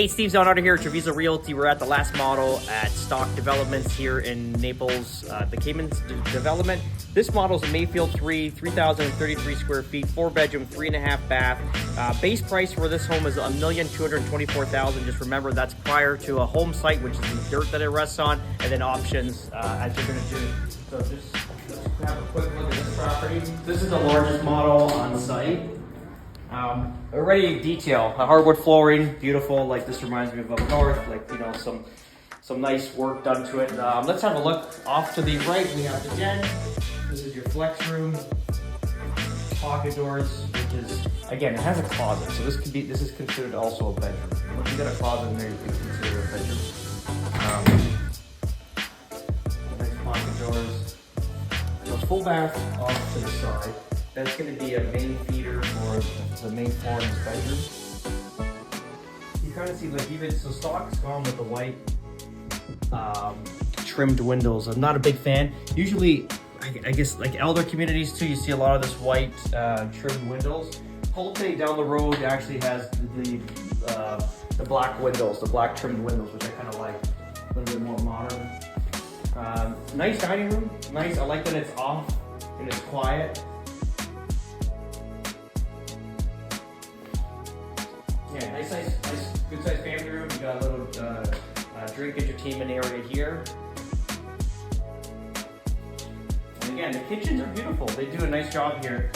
Hey, Steve Zonato here at Treviso Realty. We're at the last model at Stock Developments here in Naples, the Caymas development. This model is a Mayfield 3,033 square feet, 4-bedroom, 3.5 bath. Base price for this home is $1,224,000. Just remember that's prior to a home site, which is the dirt that it rests on, and then options as you're going to do. So just have a quick look at this property. This is the largest model on site. Already detail, hardwood flooring, beautiful. Like this reminds me of up north, like, you know, some nice work done to it. Let's have a look off to the right. We have the den. This is your flex room, pocket doors, which is, again, it has a closet, so this is considered also a bedroom. If you got a closet in there, you can consider it a bedroom. Nice pocket doors. A full bath off to the side. That's going to be a main feeder for the main floor in this bedroom. You kind of see, like, even so, stock's gone with the white trimmed windows. I'm not a big fan. Usually, I guess, like elder communities too, you see a lot of this white trimmed windows. Realty down the road actually has the black windows, the black trimmed windows, which I kind of like, a little bit more modern. Nice dining room. Nice. I like that it's off and it's quiet. Yeah, nice, good sized family room. You got a little drink entertainment area here. And again, the kitchens are beautiful. They do a nice job here.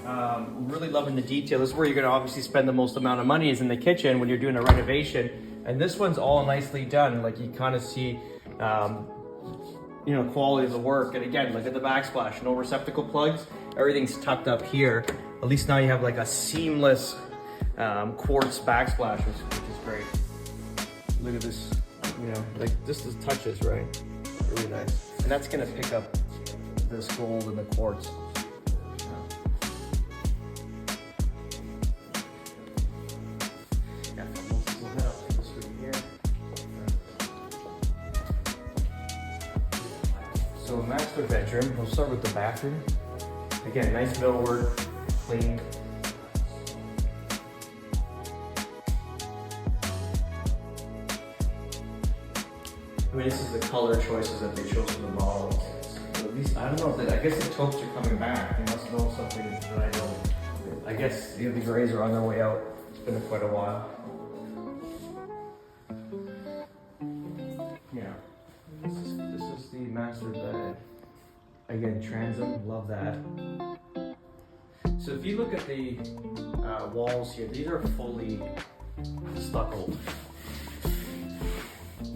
Really loving the detail. This is where you're gonna obviously spend the most amount of money, is in the kitchen when you're doing a renovation. And this one's all nicely done. Like you kind of see, you know, quality of the work. And again, look at the backsplash, no receptacle plugs. Everything's tucked up here. At least now you have like a seamless quartz backsplash, which is great. Look at this, you know, like just the touches, right? Really nice. And that's gonna pick up this gold and the quartz. Yeah, we'll head up to this room here. So master bedroom, we'll start with the bathroom. Again, nice millwork, clean. I mean, this is the color choices that they chose for the model. At least, I don't know, I guess the taupes are coming back. They must know something that I don't. I guess the grays are on their way out. It's been quite a while. Yeah, this is the master bed. Again, transom, love that. So if you look at the walls here, these are fully stuccoed.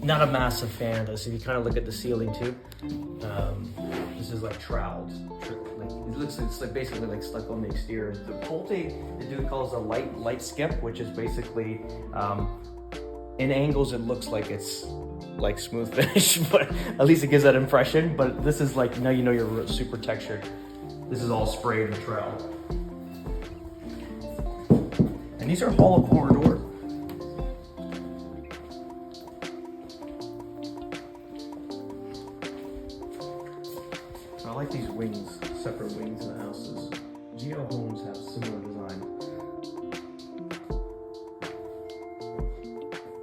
Not a massive fan of this. If you kind of look at the ceiling too, this is like troweled. It's like basically like stucco on the exterior. The Realty, they do calls a light skip, which is basically in angles it looks like it's like smooth finish, but at least it gives that impression. But this is like, now you know you're super textured. This is all sprayed and troweled. And these are hollow core doors. I like these wings, separate wings in the houses. Geo homes have similar design.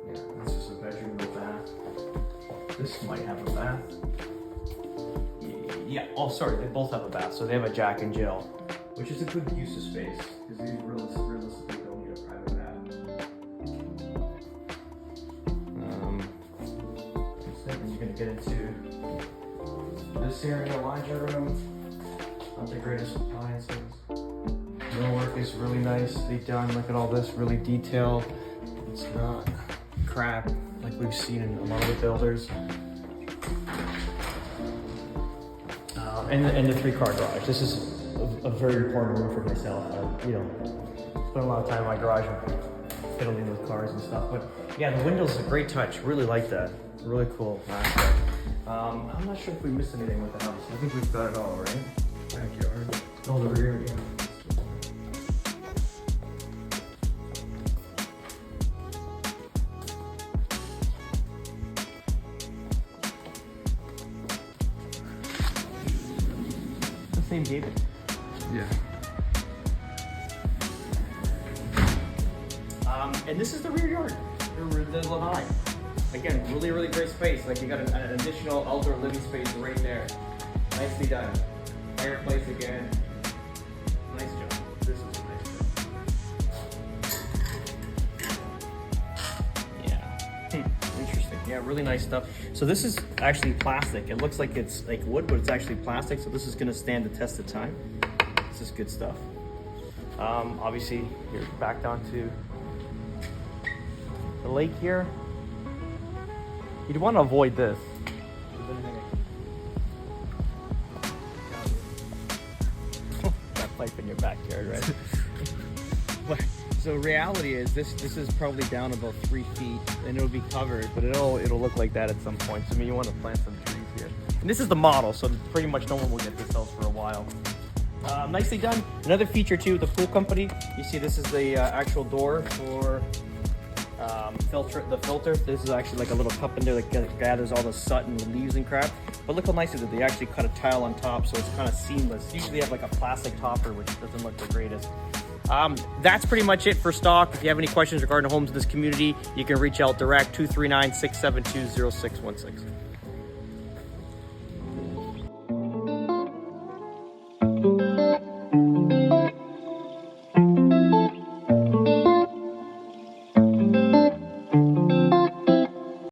Yeah, this is a bedroom with a bath. This might have a bath. Yeah, oh sorry, they both have a bath. So they have a Jack and Jill, which is a good use of space, because these realistically don't need a private bath. Then you're gonna get into this area, laundry room, not the greatest appliances. Millwork is really nicely done. Look at all this, really detailed. It's not crap like we've seen in a lot of the builders. And the 3-car garage. This is a very important room for myself. You know, spend a lot of time in my garage fiddling with cars and stuff. But yeah, the windows is a great touch. Really like that. Really cool aspect. I'm not sure if we missed anything with the house. I think we've got it all, right? Backyard. Oh, the rear, yeah. The same David. Yeah. And this is the rear yard. the lanai. Again, really, really great space. Like you got an additional outdoor living space right there. Nicely done. Fireplace again. Nice job. This is a nice job. Yeah. Interesting. Yeah, really nice stuff. So this is actually plastic. It looks like it's like wood, but it's actually plastic. So this is going to stand the test of time. This is good stuff. Obviously, you're back down to the lake here. You'd want to avoid this. That pipe in your backyard, right? So reality is this is probably down about 3 feet, and it'll be covered, but it'll look like that at some point. So I mean, you want to plant some trees here. And this is the model, so pretty much no one will get this house for a while. Nicely done. Another feature too, the pool company. You see, this is the actual door for the filter. This is actually like a little cup in there that gathers all the soot and the leaves and crap. But look how nice it is. They actually cut a tile on top, so it's kind of seamless. Usually they have like a plastic topper, which doesn't look the greatest. That's pretty much it for stock. If you have any questions regarding homes in this community, you can reach out direct 239-672-0616.